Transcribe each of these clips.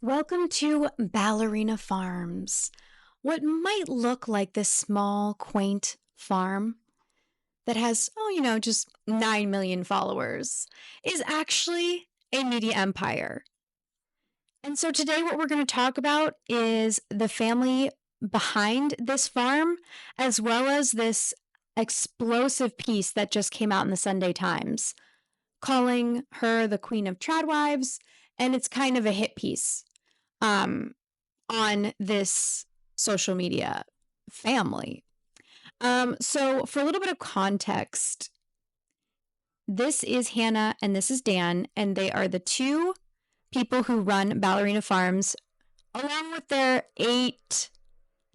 Welcome to Ballerina Farms. What might look like this small, quaint farm that has, just 9 million followers is actually a media empire. And so today, what we're going to talk about is the family behind this farm, as well as this explosive piece that just came out in the Sunday Times, calling her the Queen of Tradwives. And it's kind of a hit piece. On this social media family. So for a little bit of context, this is Hannah and this is Dan, and they are the two people who run Ballerina Farms along with their 8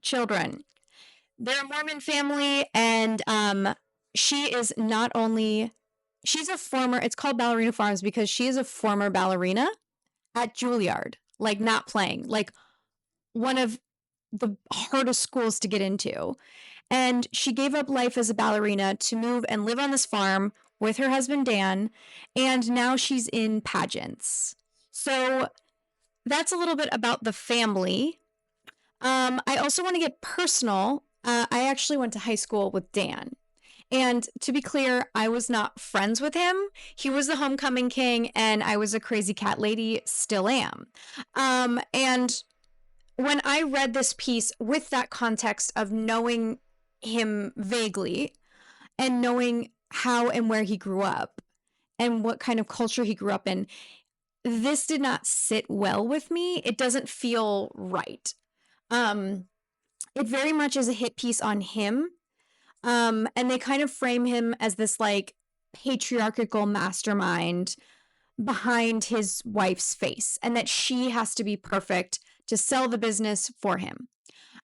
children. They're a Mormon family, and she is not only, she's a former, it's called Ballerina Farms because she is a former ballerina at Juilliard, like not playing, like one of the hardest schools to get into. And she gave up life as a ballerina to move and live on this farm with her husband, Dan. And now she's in pageants. So that's a little bit about the family. I also want to get personal. I actually went to high school with Dan. And to be clear, I was not friends with him. He was the homecoming king, and I was a crazy cat lady, still am. And when I read this piece with that context of knowing him vaguely and knowing how and where he grew up and what kind of culture he grew up in, this did not sit well with me. It doesn't feel right. It very much is a hit piece on him. And they kind of frame him as this like patriarchal mastermind behind his wife's face, and that she has to be perfect to sell the business for him.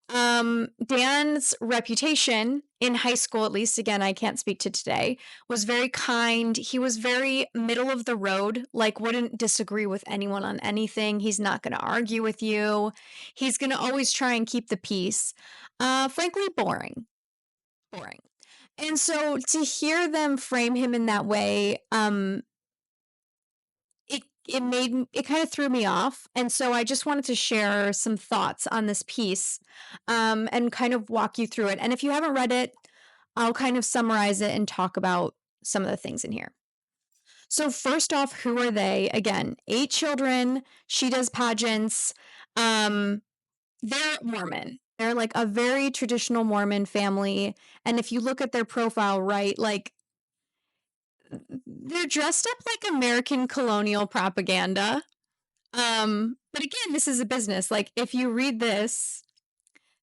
Dan's reputation in high school, at least, again, I can't speak to today, was very kind. He was very middle of the road, like wouldn't disagree with anyone on anything. He's not going to argue with you. He's going to always try and keep the peace. Frankly, boring. Boring. And so to hear them frame him in that way, it kind of threw me off. And so I just wanted to share some thoughts on this piece, and kind of walk you through it. And if you haven't read it, I'll kind of summarize it and talk about some of the things in here. So first off, who are they? Again, 8 children. She does pageants. They're Mormon. They're like a very traditional Mormon family. And if you look at their profile, right, like they're dressed up like American colonial propaganda. But again, this is a business. Like if you read this,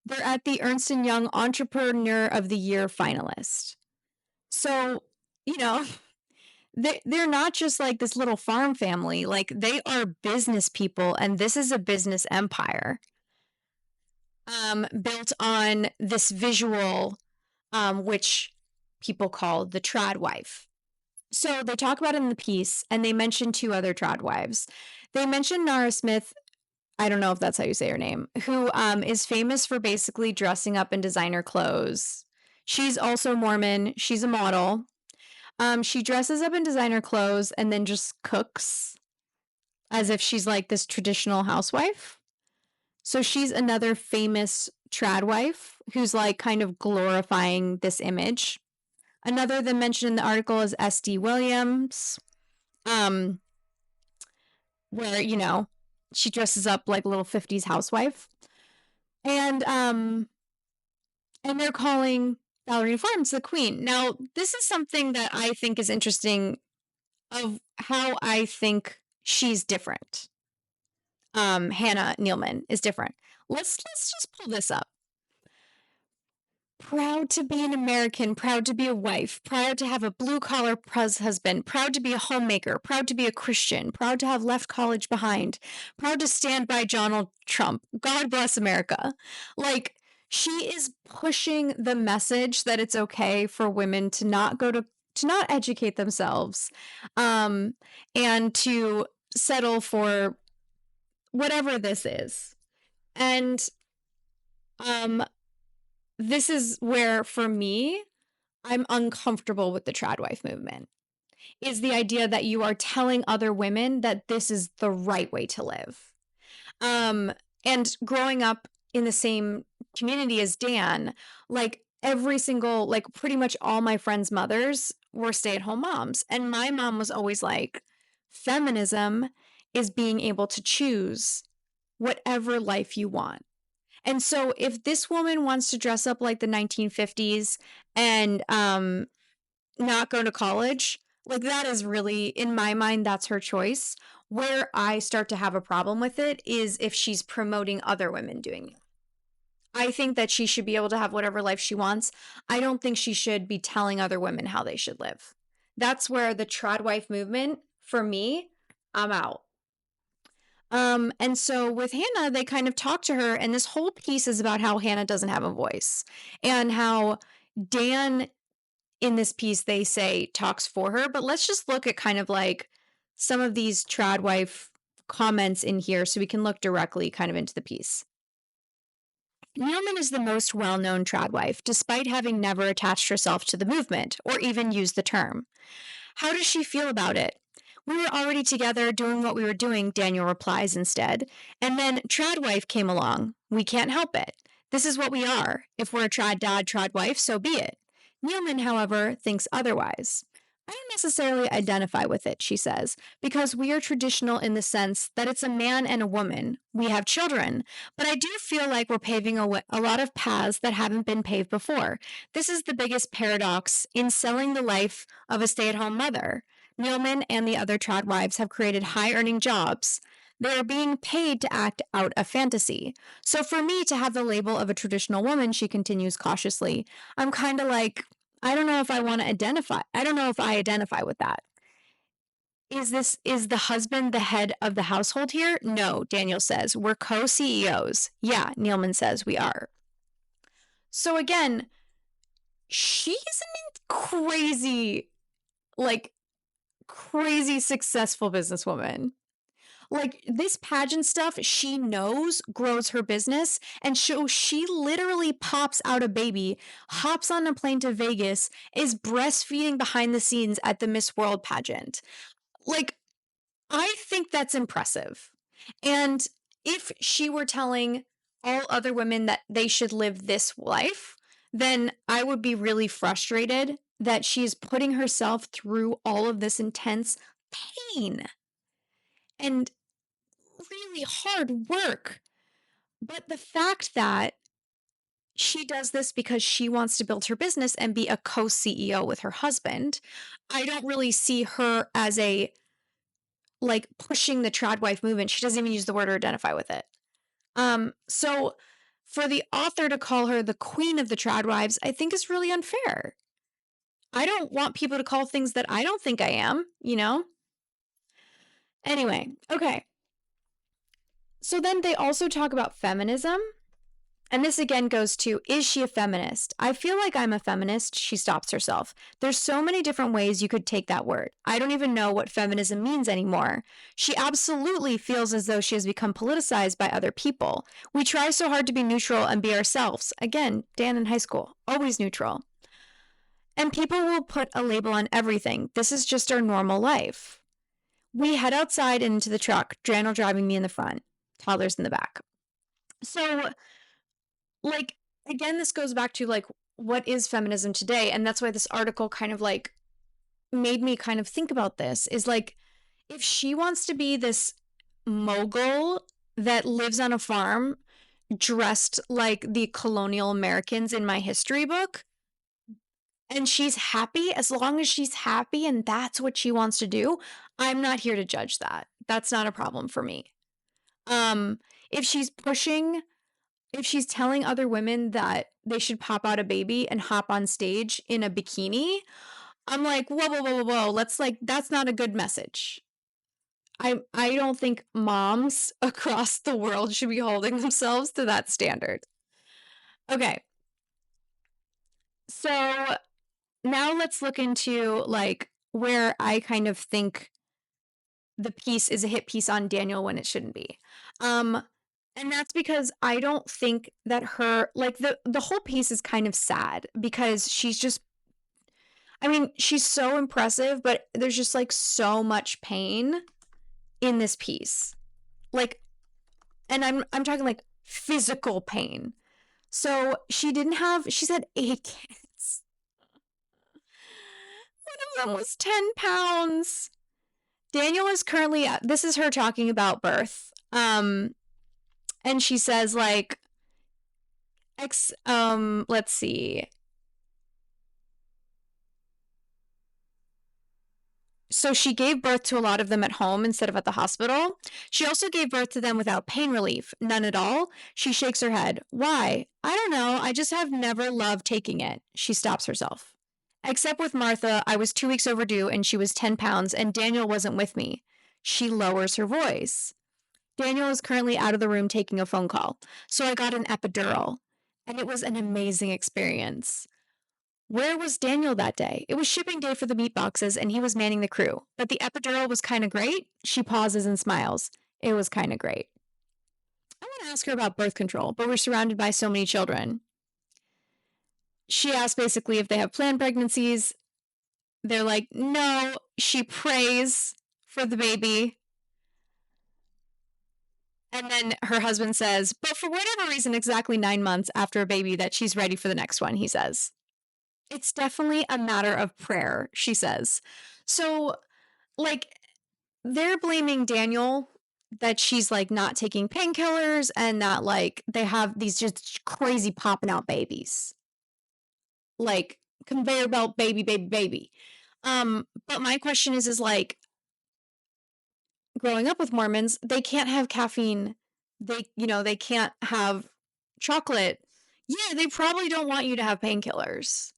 they're at the Ernst & Young Entrepreneur of the Year finalist. So, you know, they're not just like this little farm family. Like they are business people, and this is a business empire. Built on this visual, which people call the trad wife. So they talk about it in the piece, and they mention 2 other trad wives. They mention Nara Smith. I don't know if that's how you say her name, who is famous for basically dressing up in designer clothes. She's also Mormon. She's a model. She dresses up in designer clothes and then just cooks as if she's like this traditional housewife. So she's another famous trad wife who's like kind of glorifying this image. Another that mentioned in the article is S.D. Williams, where, she dresses up like a little 50s housewife. And they're calling Ballerina Farms the queen. Now, this is something that I think is interesting of how I think she's different. Hannah Neeleman is different. Let's just pull this up. Proud to be an American, proud to be a wife, proud to have a blue-collar husband, proud to be a homemaker, proud to be a Christian, proud to have left college behind, proud to stand by Donald Trump. God bless America. Like, she is pushing the message that it's okay for women to not not educate themselves, and to settle for whatever this is. And this is where, for me, I'm uncomfortable with the tradwife movement, is the idea that you are telling other women that this is the right way to live. And growing up in the same community as Dan, like every single, like pretty much all my friends' mothers were stay-at-home moms. And my mom was always like, feminism is being able to choose whatever life you want. And so if this woman wants to dress up like the 1950s and not go to college, like that is really, in my mind, that's her choice. Where I start to have a problem with it is if she's promoting other women doing it. I think that she should be able to have whatever life she wants. I don't think she should be telling other women how they should live. That's where the trad wife movement, for me, I'm out. And so with Hannah, they kind of talk to her, and this whole piece is about how Hannah doesn't have a voice and how Dan in this piece, they say talks for her. But let's just look at kind of like some of these trad wife comments in here so we can look directly kind of into the piece. Neeleman is the most well-known trad wife, despite having never attached herself to the movement or even used the term. How does she feel about it? We were already together doing what we were doing, Daniel replies instead. And then trad wife came along. We can't help it. This is what we are. If we're a trad dad, trad wife, so be it. Neeleman, however, thinks otherwise. I don't necessarily identify with it, she says, because we are traditional in the sense that it's a man and a woman. We have children, but I do feel like we're paving a lot of paths that haven't been paved before. This is the biggest paradox in selling the life of a stay-at-home mother. Neeleman and the other trad wives have created high-earning jobs. They are being paid to act out a fantasy. So for me to have the label of a traditional woman, she continues cautiously, I'm kind of like, I don't know if I want to identify. I don't know if I identify with that. Is the husband the head of the household here? No, Daniel says. We're co-CEOs. Yeah, Neeleman says we are. So again, she's a crazy successful businesswoman. Like this pageant stuff, she knows grows her business. And so she literally pops out a baby, hops on a plane to Vegas, is breastfeeding behind the scenes at the Miss World pageant. Like, I think that's impressive. And if she were telling all other women that they should live this life, then I would be really frustrated that she's putting herself through all of this intense pain and really hard work. But the fact that she does this because she wants to build her business and be a co-CEO with her husband, I don't really see her as a like pushing the trad wife movement. She doesn't even use the word or identify with it. So for the author to call her the queen of the trad wives, I think is really unfair. I don't want people to call things that I don't think I am, you know? Anyway, okay. So then they also talk about feminism. And this again goes to, is she a feminist? I feel like I'm a feminist. She stops herself. There's so many different ways you could take that word. I don't even know what feminism means anymore. She absolutely feels as though she has become politicized by other people. We try so hard to be neutral and be ourselves. Again, Dan in high school, always neutral. And people will put a label on everything. This is just our normal life. We head outside and into the truck, Daniel driving me in the front, toddlers in the back. So like, again, this goes back to like, what is feminism today? And that's why this article kind of like made me kind of think about this is like, if she wants to be this mogul that lives on a farm dressed like the colonial Americans in my history book, and she's happy, as long as she's happy and that's what she wants to do, I'm not here to judge that. That's not a problem for me. If she's pushing if she's telling other women that they should pop out a baby and hop on stage in a bikini, I'm like, whoa, whoa, whoa, whoa, whoa. Let's like, that's not a good message. I don't think moms across the world should be holding themselves to that standard. Okay. So now let's look into like where I kind of think the piece is a hit piece on Daniel when it shouldn't be. And that's because I don't think that her like the whole piece is kind of sad because she's just I mean, she's so impressive, but there's just like so much pain in this piece. Like And I'm talking like physical pain. So she had 8 kids. One of them was 10 pounds. Daniel is currently, this is her talking about birth. And she says like, let's see. So she gave birth to a lot of them at home instead of at the hospital. She also gave birth to them without pain relief. None at all. She shakes her head. Why? I don't know. I just have never loved taking it. She stops herself. Except with Martha, I was 2 weeks overdue and she was 10 pounds and Daniel wasn't with me. She lowers her voice. Daniel is currently out of the room taking a phone call. So I got an epidural and it was an amazing experience. Where was Daniel that day? It was shipping day for the meat boxes and he was manning the crew. But the epidural was kind of great. She pauses and smiles. It was kind of great. I want to ask her about birth control, but we're surrounded by so many children. She asks basically if they have planned pregnancies. They're like, no. She prays for the baby. And then her husband says, but for whatever reason, exactly 9 months after a baby, that she's ready for the next one, he says. It's definitely a matter of prayer, she says. So, like, they're blaming Daniel that she's, like, not taking painkillers and that, like, they have these just crazy popping out babies. Like, conveyor belt baby, baby, baby. But my question is like, growing up with Mormons, they can't have caffeine. They can't have chocolate. Yeah, they probably don't want you to have painkillers.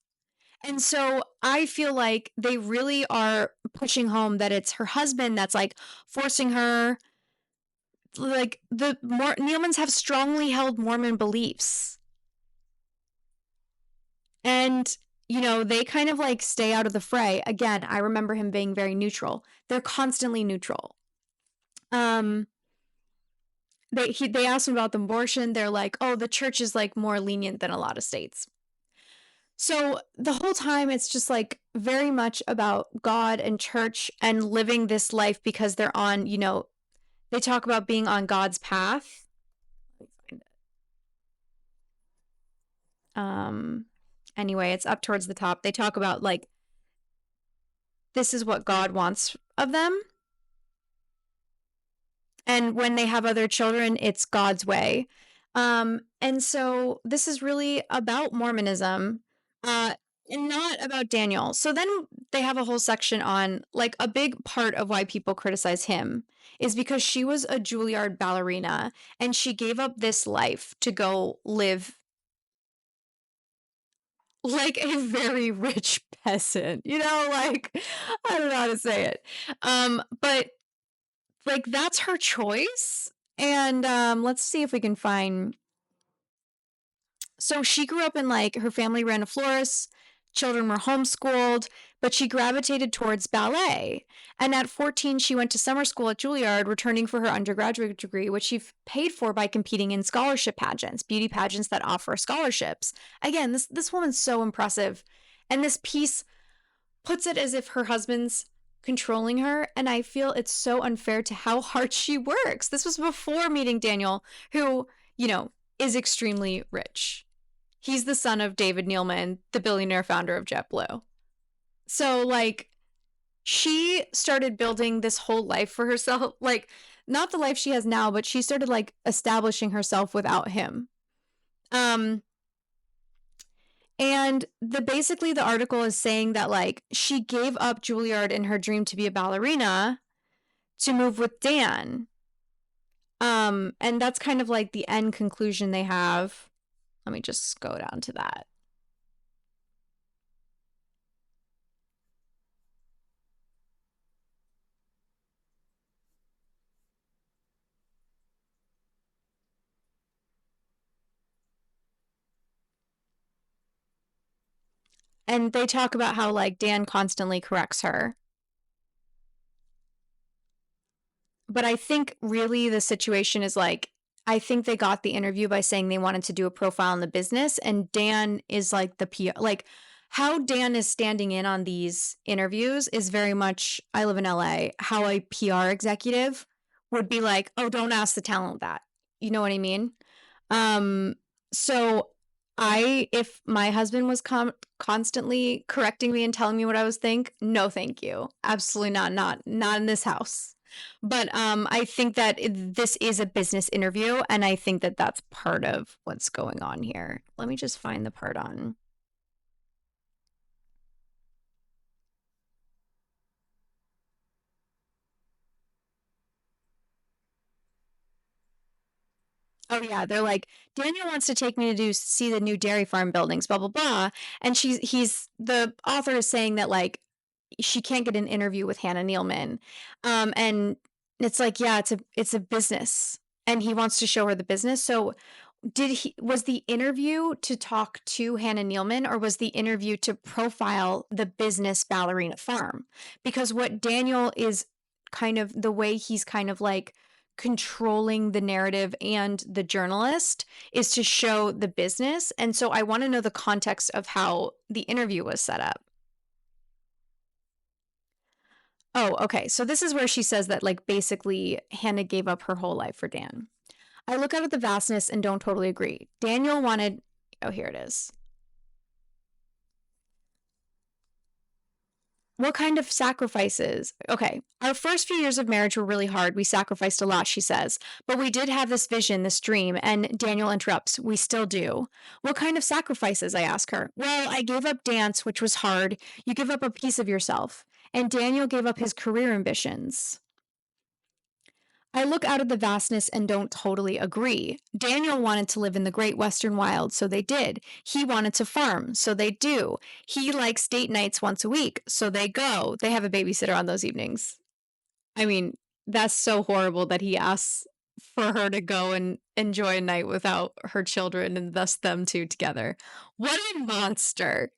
And so I feel like they really are pushing home that it's her husband that's like forcing her. Like the Neelemans have strongly held Mormon beliefs. And, they kind of like stay out of the fray. Again, I remember him being very neutral. They're constantly neutral. They asked him about the abortion. They're like, oh, the church is like more lenient than a lot of states. So the whole time it's just like very much about God and church and living this life because they're on, they talk about being on God's path. Let me find it. Anyway, it's up towards the top. They talk about like, this is what God wants of them. And when they have other children, it's God's way. And so this is really about Mormonism. And not about Daniel. So then they have a whole section on, like, a big part of why people criticize him is because she was a Juilliard ballerina and she gave up this life to go live like a very rich peasant, like, I don't know how to say it. But like, that's her choice. And let's see if we can find. So she grew up in like, her family ran a florist, children were homeschooled, but she gravitated towards ballet. And at 14, she went to summer school at Juilliard, returning for her undergraduate degree, which she paid for by competing in scholarship pageants, beauty pageants that offer scholarships. Again, this woman's so impressive. And this piece puts it as if her husband's controlling her, and I feel it's so unfair to how hard she works. This was before meeting Daniel, who, is extremely rich. He's the son of David Neeleman, the billionaire founder of JetBlue. So, like, she started building this whole life for herself. Like, not the life she has now, but she started, like, establishing herself without him. And basically the article is saying that, like, she gave up Juilliard in her dream to be a ballerina to move with Dan. And that's kind of like the end conclusion they have. Let me just go down to that. And they talk about how, like, Dan constantly corrects her. But I think really the situation is like, I think they got the interview by saying they wanted to do a profile in the business, and Dan is like the PR, like how Dan is standing in on these interviews is very much, I live in LA, how a PR executive would be like, oh, don't ask the talent that. You know what I mean? Um, so if my husband was constantly correcting me and telling me what I was think, no, thank you. Absolutely not. Not in this house. But I think that this is a business interview, and I think that that's part of what's going on here. Let me just find the part on. Oh yeah, they're like, Daniel wants to take me to see the new dairy farm buildings, blah blah blah. And he's the author is saying that like she can't get an interview with Hannah Neeleman. And it's like, yeah, it's a business. And he wants to show her the business. So was the interview to talk to Hannah Neeleman, or was the interview to profile the business Ballerina Farm? Because what Daniel is kind of the way he's kind of like controlling the narrative and the journalist is to show the business. And so I want to know the context of how the interview was set up. Oh, okay. So this is where she says that, like, basically, Hannah gave up her whole life for Dan. I look out at the vastness and don't totally agree. Daniel wanted. Oh, here it is. What kind of sacrifices? Okay. Our first few years of marriage were really hard. We sacrificed a lot, she says. But we did have this vision, this dream. And Daniel interrupts. We still do. What kind of sacrifices? I ask her. Well, I gave up dance, which was hard. You give up a piece of yourself. And Daniel gave up his career ambitions. I look out at the vastness and don't totally agree. Daniel wanted to live in the great western wild, so they did. He wanted to farm, so they do. He likes date nights once a week, so they go. They have a babysitter on those evenings. I mean, that's so horrible that he asks for her to go and enjoy a night without her children and thus them two together. What a monster.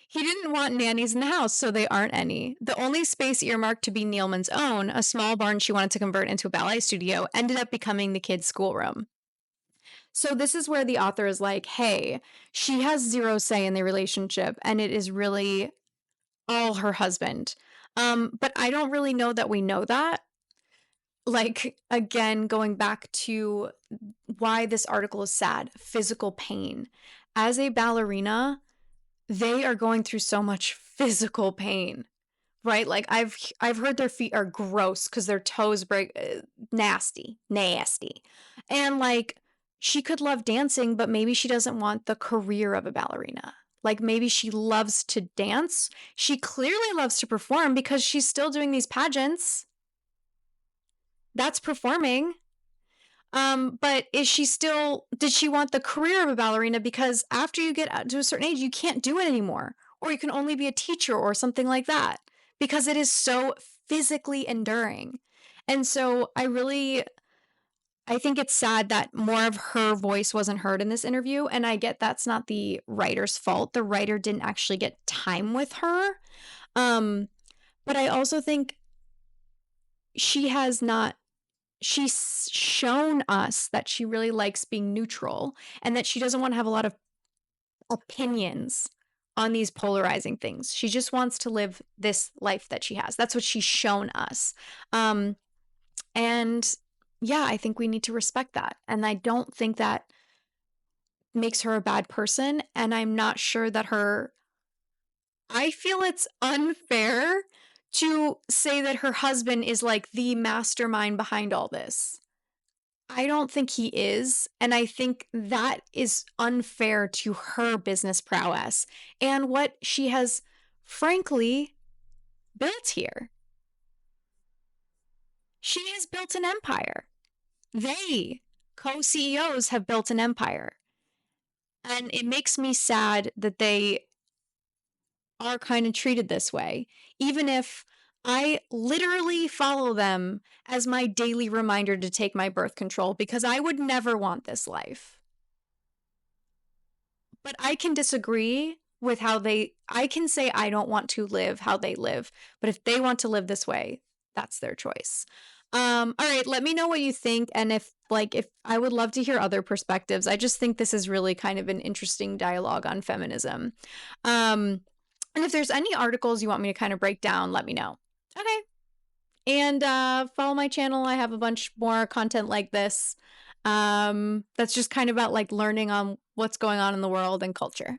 He didn't want nannies in the house, so they aren't any. The only space earmarked to be Neeleman's own, a small barn she wanted to convert into a ballet studio, ended up becoming the kids' schoolroom. So this is where the author is like, hey, she has zero say in the relationship, and it is really all her husband. But I don't really know that we know that. Like, again, going back to why this article is sad, physical pain. As a ballerina, they are going through so much physical pain, right? Like I've heard their feet are gross because their toes break, nasty, nasty. And like she could love dancing, but maybe she doesn't want the career of a ballerina. Like maybe she loves to dance. She clearly loves to perform because she's still doing these pageants. That's performing. But did she want the career of a ballerina? Because after you get to a certain age, you can't do it anymore. Or you can only be a teacher or something like that because it is so physically enduring. And so I think it's sad that more of her voice wasn't heard in this interview. And I get that's not the writer's fault. The writer didn't actually get time with her. Um, but I also think she has not she's shown us that she really likes being neutral and that she doesn't want to have a lot of opinions on these polarizing things. She just wants to live this life that she has. That's what she's shown us. And yeah, I think we need to respect that. And I don't think that makes her a bad person. And I'm not sure that I feel it's unfair to say that her husband is like the mastermind behind all this. I don't think he is. And I think that is unfair to her business prowess and what she has, frankly, built here. She has built an empire. They, co CEOs, have built an empire. And it makes me sad that they are kind of treated this way, even if I literally follow them as my daily reminder to take my birth control because I would never want this life. But I can disagree with I can say I don't want to live how they live, but if they want to live this way, that's their choice. All right, let me know what you think. And if I would love to hear other perspectives. I just think this is really kind of an interesting dialogue on feminism. And if there's any articles you want me to kind of break down, let me know. Okay. And follow my channel. I have a bunch more content like this. That's just kind of about like learning on what's going on in the world and culture.